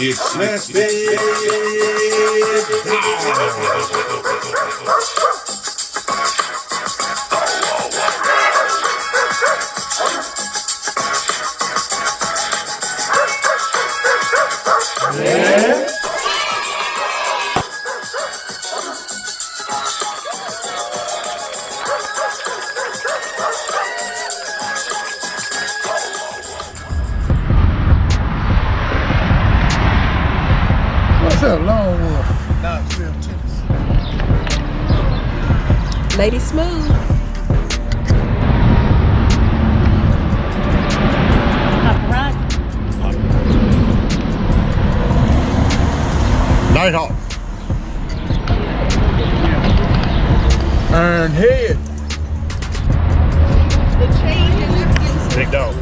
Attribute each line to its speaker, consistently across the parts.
Speaker 1: It's Slappy.
Speaker 2: What's up, Lone Wolf? Knoxville, Tennessee.
Speaker 3: Lady Smooth.
Speaker 2: Nighthawk. Iron Head.
Speaker 3: The change in this.
Speaker 2: Big dog.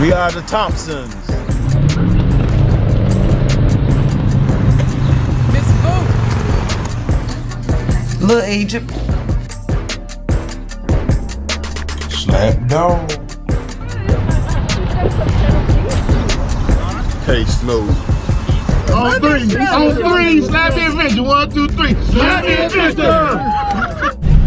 Speaker 2: We are the Thompsons.
Speaker 3: Miss Boo. Little Egypt.
Speaker 1: Slap dog.
Speaker 2: K Smooth. On three, Slappy Adventure. 1, 2, 3. Slappy Adventure.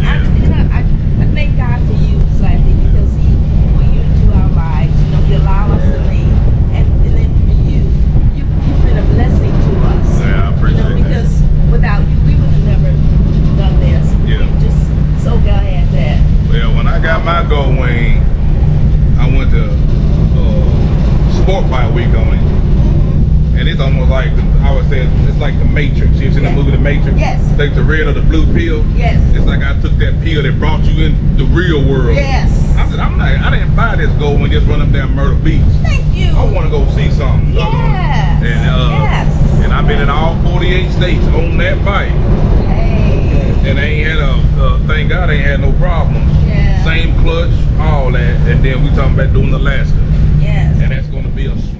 Speaker 4: I thank God for you, Slappy, because He put you into our lives. You know, He allowed us to lead, and then for you've been a blessing to us.
Speaker 1: Yeah, I appreciate
Speaker 4: You know, because without you, we would have never done this.
Speaker 1: Yeah.
Speaker 4: We're just so glad that.
Speaker 1: Well, when I got my gold wing, I went to sport bike week on it. And it's almost like, I would say, it's like the Matrix. You've seen the movie The Matrix?
Speaker 4: Yes.
Speaker 1: Take the red or the blue pill.
Speaker 4: Yes.
Speaker 1: It's like I took that pill that brought you in the real world.
Speaker 4: Yes.
Speaker 1: I said, I didn't buy this gold and just run up down Myrtle Beach.
Speaker 4: Thank you.
Speaker 1: I want to go see something.
Speaker 4: Yes.
Speaker 1: And, and I've been in all 48 states on that bike.
Speaker 4: Hey.
Speaker 1: And I ain't had thank God I ain't had no problems.
Speaker 4: Yeah.
Speaker 1: Same clutch, all that. And then we talking about doing Alaska.
Speaker 4: Yes.
Speaker 1: And that's going to be a small.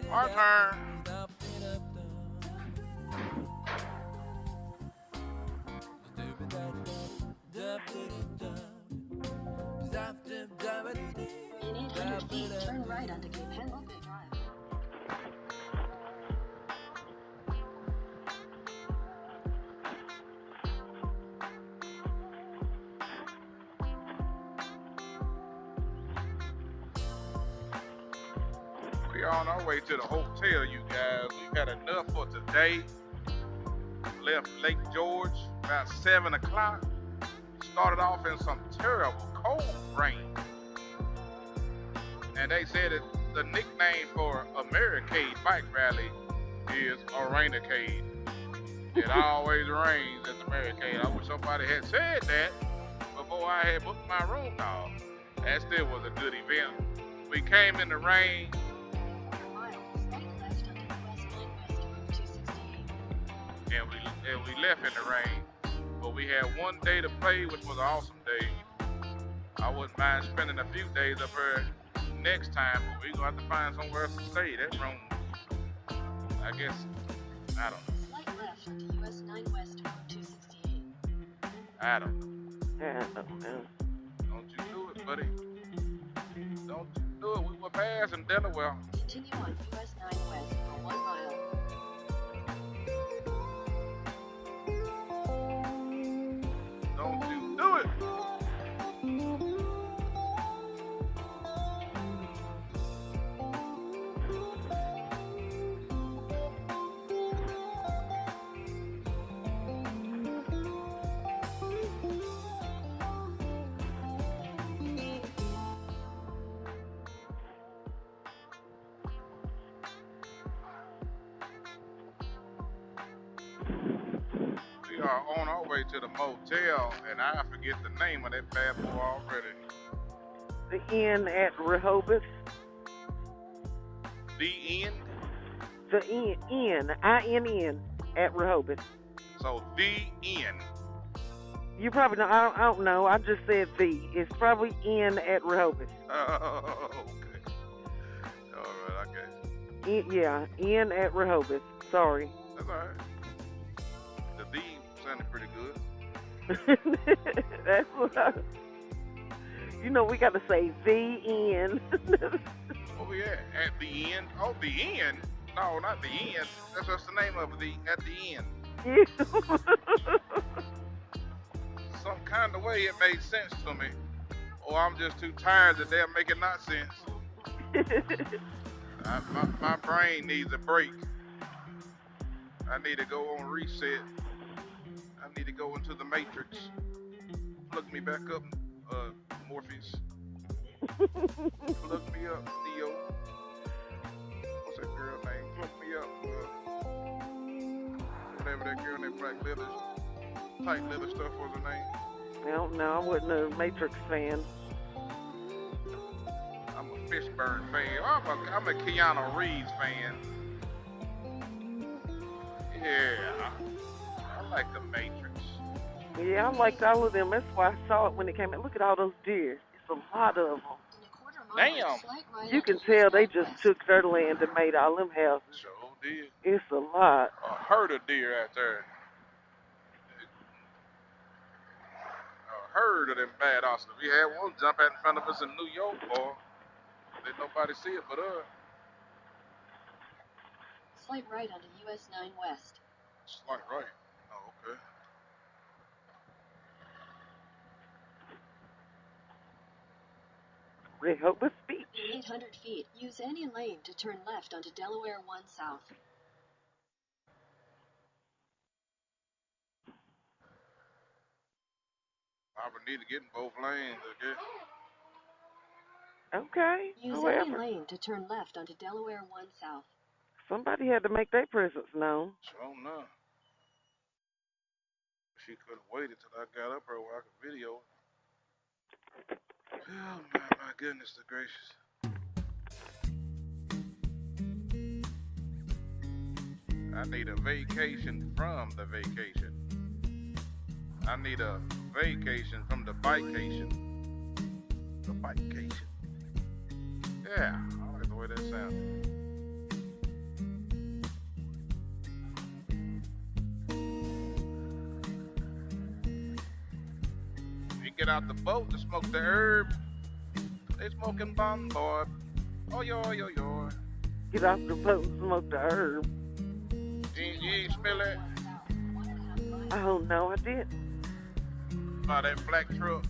Speaker 2: Our turn.
Speaker 5: In 800 feet, turn right onto Cape Henlock Drive.
Speaker 1: We on our way to the hotel, you guys. We've had enough for today. Left Lake George about 7 o'clock. Started off in some terrible cold rain. And they said that the nickname for Americade bike rally is Rainacade. It always rains at the Americade. I wish somebody had said that before I had booked my room now. That still was a good event. We came in the rain. And we left in the rain, but we had one day to play, which was an awesome day. I wouldn't mind spending a few days up here next time, but we're gonna have to find somewhere else to stay. That room, I guess, I don't know.
Speaker 5: Slight left to US 9 West 268.
Speaker 1: I don't know. Don't you do it, buddy. Don't you do it. We were past in Delaware.
Speaker 5: Continue on US 9 West for 1 mile.
Speaker 1: Don't you do it. We are on our way to the motel, and I forget the name of that bad boy already.
Speaker 6: The Inn at Rehoboth.
Speaker 1: The Inn?
Speaker 6: The Inn, I-N-N, at Rehoboth.
Speaker 1: So, The Inn.
Speaker 6: You probably know. I don't know. I just said V. It's probably N at Rehoboth.
Speaker 1: Oh, okay. All right, I guess.
Speaker 6: Yeah, N at Rehoboth. Sorry.
Speaker 1: That's all right. The V sounded pretty good.
Speaker 6: That's what I. You know, we got to say VN.
Speaker 1: Oh yeah, at the end. Oh, the end. No, not the end. That's just the name of the at the end. Some kind of way it made sense to me, or I'm just too tired that they're making not sense. My brain needs a break. I need to go on reset. I need to go into the matrix. Plug me back up, Morpheus. Plug me up, Neo. What's that girl name? Plug me up, whatever that girl in that black leather, tight leather stuff was her name.
Speaker 6: Well, no, I wasn't a Matrix fan.
Speaker 1: I'm a Fishburne fan. I'm a Keanu Reeves fan. Yeah, I like the Matrix.
Speaker 6: Yeah, I liked all of them. That's why I saw it when it came out. Look at all those deer. It's a lot of them.
Speaker 1: Damn.
Speaker 6: You can tell they just took their land and made all them houses.
Speaker 1: Sure did.
Speaker 6: It's a lot.
Speaker 1: A herd of deer out there. A herd of them bad osses. We had one jump out in front of us in New York, boy. Didn't nobody see it but us.
Speaker 5: Slight right onto US 9 West.
Speaker 1: Slight right. Oh, okay.
Speaker 6: Rehoboth Beach.
Speaker 5: 800 feet. Use any lane to turn left onto Delaware 1 South.
Speaker 1: I would need to get in both lanes, I guess.
Speaker 6: Okay.
Speaker 5: Use
Speaker 6: Whoever.
Speaker 5: any lane to turn left onto Delaware 1 South.
Speaker 6: Somebody had to make their presence known.
Speaker 1: Sure enough. She could have waited till I got up here where I could video it. Oh my goodness gracious. I need a vacation from the vacation. I need a vacation from the bikecation. The bikecation. Yeah, I like the way that sounds. You get out the boat to smoke the herb. They smoking bomb, boy. Oh, yo.
Speaker 6: Get off the boat and smoke the herb.
Speaker 1: You ain't smell that?
Speaker 6: Oh, no, I didn't.
Speaker 1: By that black truck.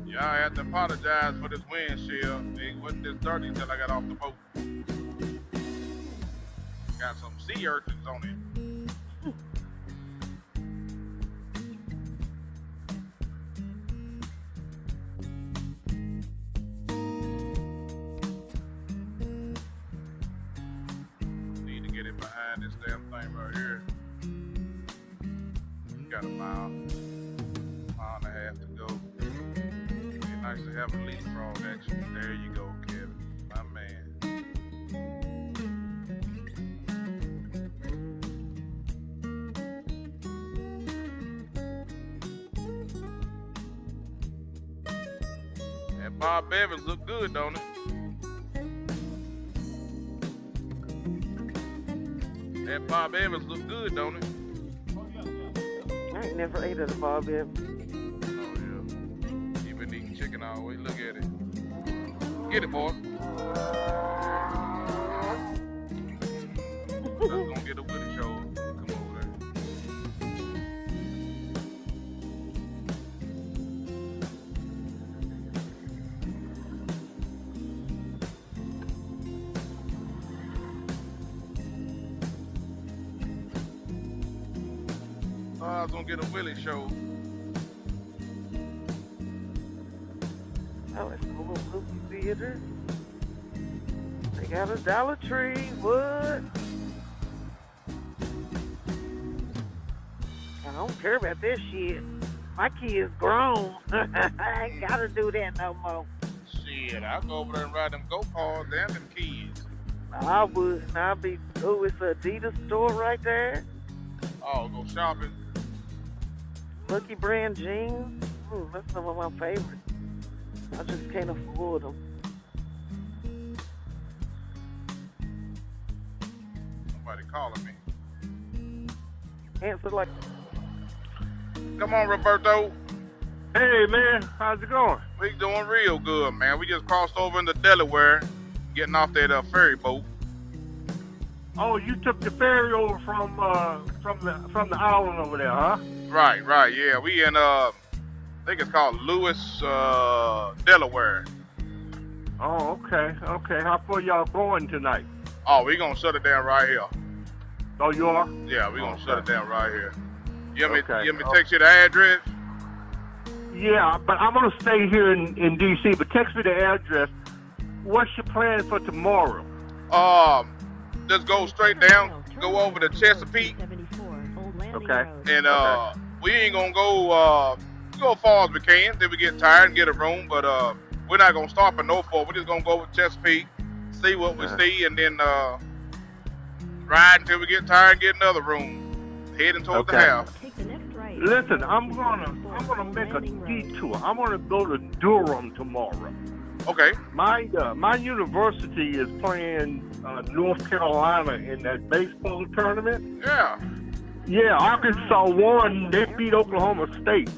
Speaker 1: Yeah, I had to apologize for this windshield. It wasn't this dirty until I got off the boat. Got some sea urchins on it. Need to get it behind this damn thing right here. Got a mile and a half to go. Nice to have a leapfrog action. There you go, Kevin, my man. That Bob Evans look good, don't it? That Bob Evans look good, don't it?
Speaker 6: I ain't never ate at a Bob Evans.
Speaker 1: Chicken always. Look at it. Get it, boy. That's gonna get a Woody show. Come over there. I was gonna get a Willie show.
Speaker 6: Oh, it's a little movie theater. Got a Dollar Tree. What? I don't care about that shit. My kid's grown. I ain't gotta do that no more.
Speaker 1: Shit, I'll go over there and ride them go-karts and them kids.
Speaker 6: I would. I'd be. Oh, it's an Adidas store right there.
Speaker 1: Oh, go shopping.
Speaker 6: Lucky Brand jeans. Ooh, that's some of my favorites. I just can't afford them.
Speaker 1: Somebody calling me.
Speaker 6: Answer like.
Speaker 1: Come on, Roberto.
Speaker 2: Hey, man, how's it going?
Speaker 1: We doing real good, man. We just crossed over into Delaware, getting off that ferry boat.
Speaker 2: Oh, you took the ferry over from the island over there, huh?
Speaker 1: Right, yeah. We in I think it's called Lewis, Delaware.
Speaker 2: Oh, okay. How far y'all going tonight?
Speaker 1: Oh, we gonna shut it down right here.
Speaker 2: Oh, you are?
Speaker 1: Yeah, we gonna shut it down right here. You want me
Speaker 2: Okay.
Speaker 1: text you the address?
Speaker 2: Yeah, but I'm gonna stay here in D.C. But text me the address. What's your plan for tomorrow?
Speaker 1: Just go straight down, go over to Chesapeake,
Speaker 2: Okay.
Speaker 1: and we ain't gonna go as far as we can. Then we get tired and get a room, but we're not gonna stop at Norfolk. We're just gonna go over to Chesapeake, see what we see, and then ride until we get tired and get another room. Heading towards the house.
Speaker 2: Listen, I'm gonna make a detour. I'm gonna go to Durham tomorrow.
Speaker 1: Okay.
Speaker 2: My university is playing North Carolina in that baseball tournament.
Speaker 1: Yeah.
Speaker 2: Yeah, Arkansas won. They beat Oklahoma State.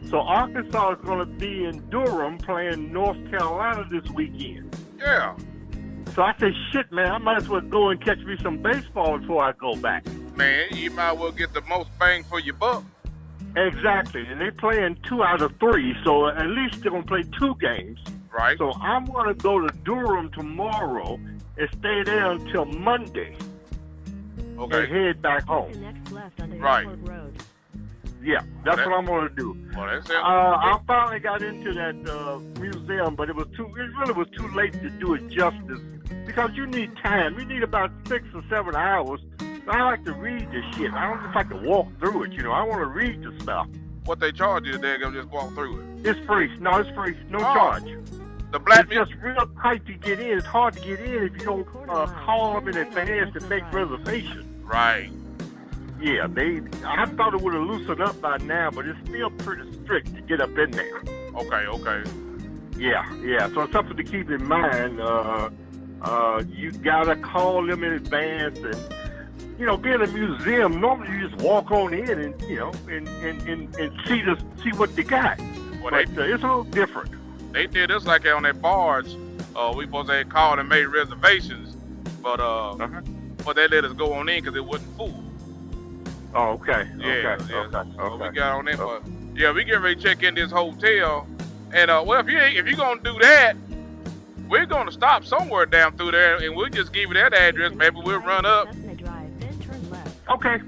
Speaker 2: So Arkansas is going to be in Durham playing North Carolina this weekend.
Speaker 1: Yeah.
Speaker 2: So I said, shit, man, I might as well go and catch me some baseball before I go back.
Speaker 1: Man, you might well get the most bang for your buck.
Speaker 2: Exactly. And they're playing 2 out of 3, so at least they're going to play 2 games.
Speaker 1: Right.
Speaker 2: So I'm going to go to Durham tomorrow and stay there until Monday.
Speaker 1: Okay.
Speaker 2: And head back home.
Speaker 1: Right.
Speaker 2: Yeah, that's what I'm going to do.
Speaker 1: Well, that's it.
Speaker 2: I finally got into that museum, but it really was too late to do it justice because you need time. You need about 6 or 7 hours. I like to read this shit. I don't just like to walk through it, I want to read the stuff.
Speaker 1: What they charge you, they're gonna just walk through it.
Speaker 2: It's free. No, it's free. No charge.
Speaker 1: The Black
Speaker 2: It's just real tight to get in. It's hard to get in if you don't call them in advance and make reservations.
Speaker 1: Right.
Speaker 2: Yeah, I thought it would have loosened up by now, but it's still pretty strict to get up in there.
Speaker 1: Okay.
Speaker 2: Yeah. So it's something to keep in mind. You gotta call them in advance, and being a museum, normally you just walk on in and and see what they got.
Speaker 1: Well,
Speaker 2: but it's a little different.
Speaker 1: They did us like that on that barge. We supposed to have called and made reservations, but they let us go on in because it wasn't full.
Speaker 2: Oh, okay.
Speaker 1: Yeah.
Speaker 2: Okay.
Speaker 1: We got on in, but yeah, we get ready to check in this hotel, and if you're gonna do that, we're gonna stop somewhere down through there, and we'll just give you that address. Maybe we'll run up.
Speaker 2: Okay.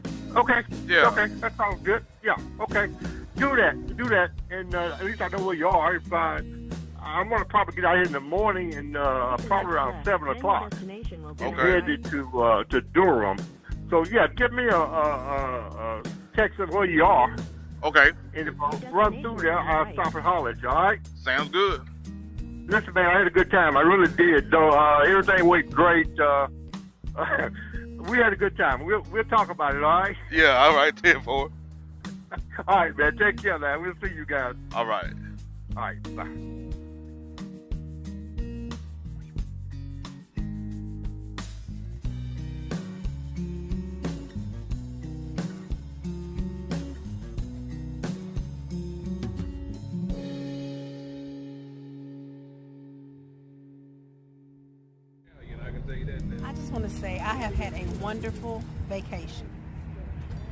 Speaker 1: Yeah.
Speaker 2: Okay, that sounds good. Yeah. Okay. Do that, and at least I know where you are. If I'm gonna probably get out here in the morning, and probably around 7 o'clock, and headed to Durham. So yeah, give me a text of where you are.
Speaker 1: Okay.
Speaker 2: And if I run through there, I'll stop and holler at you. All right?
Speaker 1: Sounds good.
Speaker 2: Listen, man, I had a good time. I really did. Though everything went great. We had a good time. We'll talk about it. All right?
Speaker 1: Yeah. All right. 10-4.
Speaker 2: All right, man. Take care, man. We'll see you guys.
Speaker 1: All right.
Speaker 2: All right. Bye.
Speaker 3: I just want to say I have had a wonderful vacation.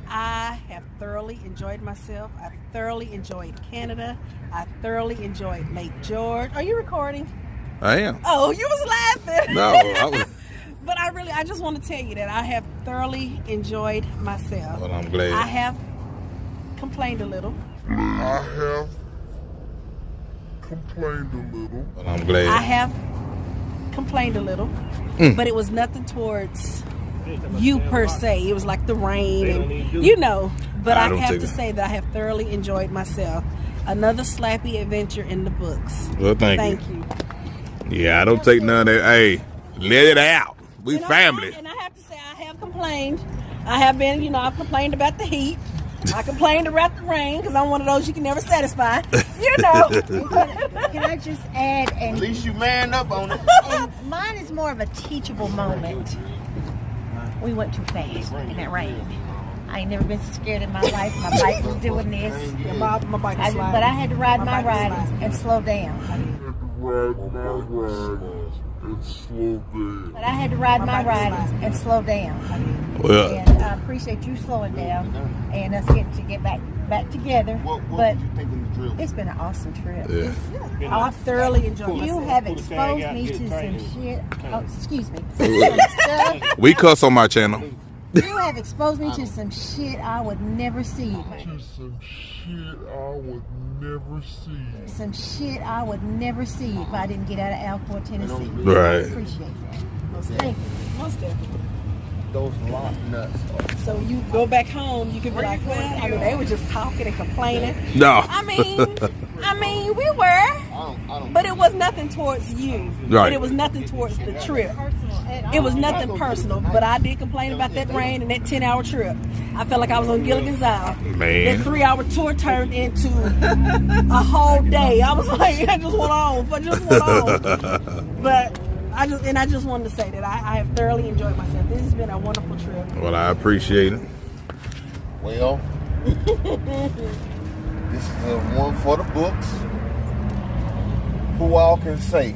Speaker 3: I have thoroughly enjoyed myself. I thoroughly enjoyed Canada. I thoroughly enjoyed Lake George. Are you recording?
Speaker 7: I am.
Speaker 3: Oh, you was laughing.
Speaker 7: No, I was.
Speaker 3: But I just want to tell you that I have thoroughly enjoyed myself.
Speaker 7: Well, I'm glad.
Speaker 3: I have complained a little.
Speaker 7: Well, I'm glad.
Speaker 3: I have complained a little, but it was nothing towards you per se. It was like the rain, and you know. But I have to say that I have thoroughly enjoyed myself. Another Slappy adventure in the books.
Speaker 7: Well, thank you. Yeah, I don't take none of that. Hey, let it out. We family.
Speaker 3: And I have to say, I have complained. I have been, you know, I've complained about the heat. I complained about the rain because I'm one of those you can never satisfy. You know.
Speaker 8: Can I just add? And
Speaker 9: at least you man up on it.
Speaker 8: And mine is more of a teachable moment. We went too fast in that rain. I ain't never been so scared in my life. My bike was doing this.
Speaker 3: My bike was sliding.
Speaker 8: But I had to ride my ride and slow down. But I had to ride my ride and slow down.
Speaker 7: Well,
Speaker 8: and I appreciate you slowing down and us getting to get back together.
Speaker 9: What did you think of the drill?
Speaker 8: It's been an awesome trip.
Speaker 7: yeah.
Speaker 3: I thoroughly enjoyed myself.
Speaker 8: You have exposed me to some shit. Oh, excuse me. Some stuff.
Speaker 7: We cuss on my channel.
Speaker 8: You have exposed me to some shit I would never see. Some shit I would never see if I didn't get out of Alcoa, Tennessee.
Speaker 7: Right.
Speaker 8: I appreciate that. Thank you.
Speaker 3: Most definitely.
Speaker 9: Those lock nuts.
Speaker 3: So you go back home, you could be like, well, I mean, they were just talking and complaining.
Speaker 7: No.
Speaker 3: I mean, we were, but it was nothing towards you.
Speaker 7: Right.
Speaker 3: And it was nothing towards the trip. It was nothing personal, but I did complain about that rain and that 10-hour trip. I felt like I was on Gilligan's Island.
Speaker 7: Man.
Speaker 3: That 3-hour tour turned into a whole day. I was like, I just went on. But I just wanted to say that I have thoroughly enjoyed myself. This has been a wonderful trip.
Speaker 7: Well, I appreciate it.
Speaker 9: Well, this is one for the books. Who all can say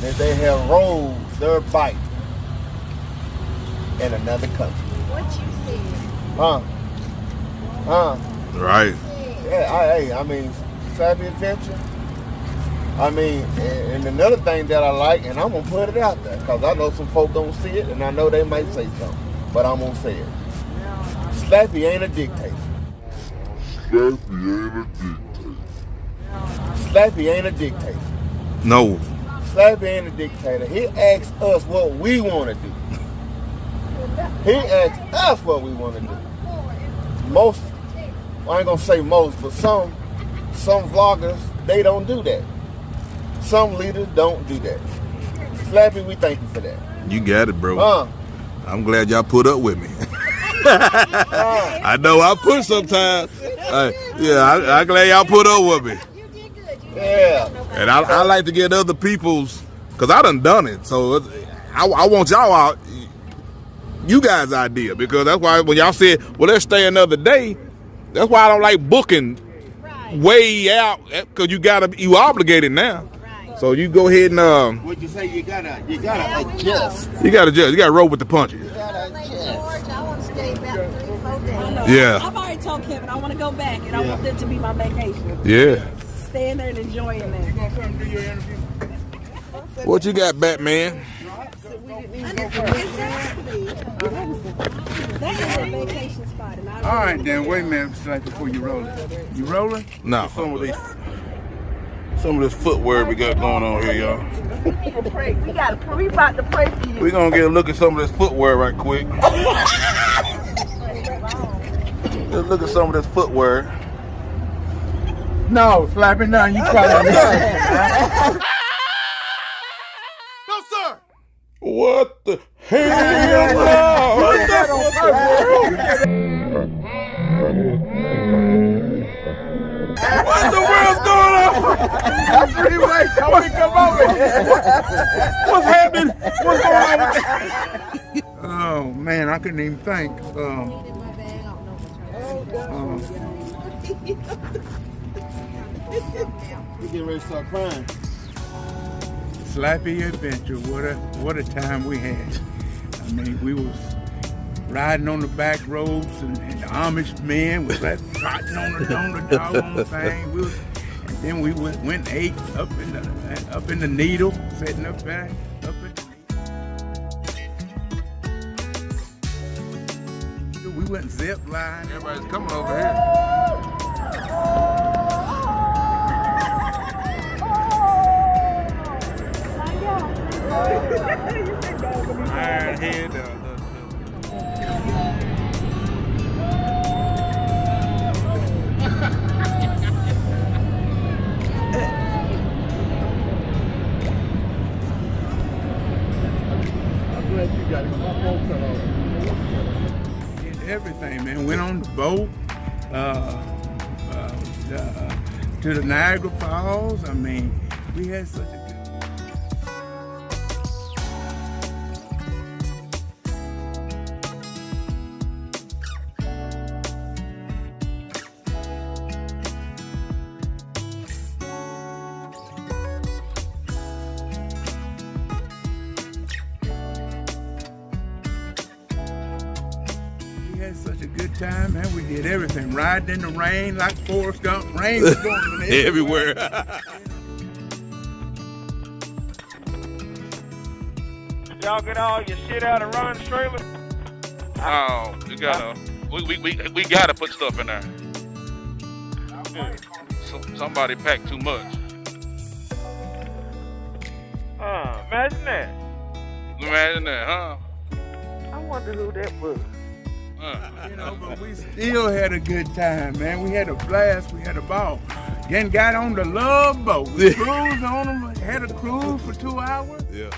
Speaker 9: that they have rode their bike in another country?
Speaker 8: What you said?
Speaker 7: Right.
Speaker 9: Yeah, I mean, Slappy Adventure. I mean, and another thing that I like, and I'm going to put it out there, because I know some folk don't see it, and I know they might say something, but I'm going to say it. Slappy ain't a dictator. Slappy ain't a dictator.
Speaker 7: No.
Speaker 9: Slappy ain't a dictator. He asks us what we want to do. He asks us what we want to do. Most, I ain't going to say most, but some vloggers, they don't do that. Some leaders don't do that. Slappy, we thank you for that.
Speaker 7: You got it, bro. I'm glad y'all put up with me. I know I push sometimes. I'm glad y'all put up with me.
Speaker 9: Yeah.
Speaker 7: And I like to get other people's, because I done it. So I want y'all out, you guys' idea. Because that's why when y'all said, well, let's stay another day, that's why I don't like booking way out, because you obligated now. So you go ahead and
Speaker 9: What'd you say? You gotta adjust.
Speaker 7: You gotta roll with the punches.
Speaker 8: Lake George, I want to stay about 3-4 days.
Speaker 7: Yeah.
Speaker 3: I've already told Kevin I want to go back, and I want that to be my vacation.
Speaker 7: Yeah.
Speaker 3: Staying there and enjoying that.
Speaker 7: What you got, Batman?
Speaker 3: Exactly. That is a vacation spot, and
Speaker 10: All right, then wait a minute, Slappy, before you roll it. You rolling?
Speaker 7: No.
Speaker 10: Some of this footwear we got going on here, y'all.
Speaker 6: We about to pray for you.
Speaker 10: We're gonna get a look at some of this footwear right quick. Let's look at some of this footwear. No, Slappy, no, you probably
Speaker 9: No, sir.
Speaker 7: What the hell?
Speaker 10: What the world's going on? That's pretty much how we come over. What's happening? What's going on? Oh man, I couldn't even think.
Speaker 9: We getting ready to start crying.
Speaker 10: Slappy Adventure, what a time we had. I mean, we was riding on the back roads, and the Amish men was like trotting on the doggone thing. And then we went and ate up in the Needle, sitting up there, up in the Needle. We went zip line.
Speaker 7: Everybody's coming over here.
Speaker 10: Ironhead,
Speaker 2: I'm glad you got it. My phone cut off.
Speaker 10: did everything, man. Went on the boat to the Niagara Falls. I mean, we had such a good. Had such a good time, man. We did everything. Riding in the rain like Forrest Gump. Rain was going
Speaker 7: Everywhere.
Speaker 6: Y'all get all your shit out of Ron's trailer?
Speaker 1: Oh, we gotta put stuff in there. Somebody packed too much.
Speaker 6: Imagine that.
Speaker 1: Imagine that, huh?
Speaker 6: I wonder who that was.
Speaker 10: You know, but we still had a good time, man. We had a blast. We had a ball. Then got on the Love Boat. We cruised on them. Had a cruise for 2 hours.
Speaker 7: Yeah.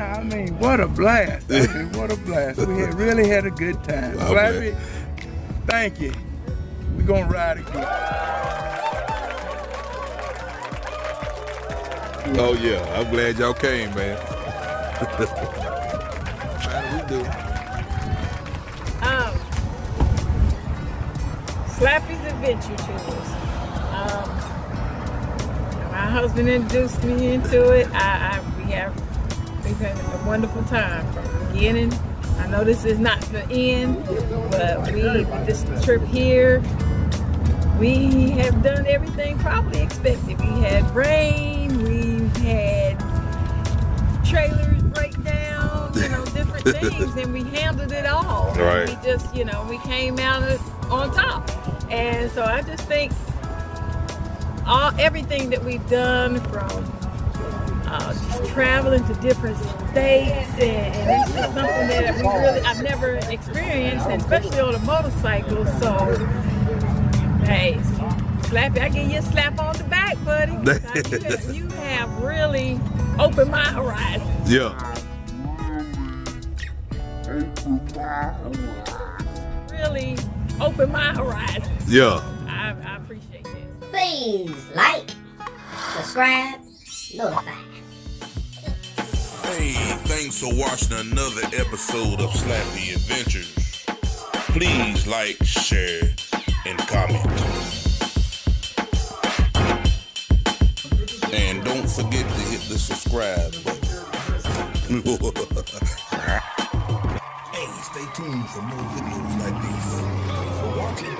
Speaker 10: I mean, what a blast. I mean, what a blast. We had really had a good time.
Speaker 7: Oh,
Speaker 10: Slappy, thank you. We're going to ride again.
Speaker 7: Oh, yeah. I'm glad y'all came, man. How do we do?
Speaker 11: Slappy's Adventure Tours. My husband introduced me into it. We've had a wonderful time from the beginning. I know this is not the end, but this trip here, we have done everything probably expected. We had rain, we've had trailers break down, different things, and we handled it all.
Speaker 7: Right.
Speaker 11: We just, we came out on top. And so I just think everything that we've done from just traveling to different states, and it's just something that I've never experienced, and especially on a motorcycle. So, hey, Slappy, I give you a slap on the back, buddy. You have really opened my horizons.
Speaker 7: Yeah.
Speaker 11: Really opened my horizons.
Speaker 7: Yeah.
Speaker 11: I appreciate this.
Speaker 8: Please like, subscribe, notify.
Speaker 12: Hey, thanks for watching another episode of Slappy Adventures. Please like, share, and comment. And don't forget to hit the subscribe button. Hey, stay tuned for more videos like these. Thanks for watching.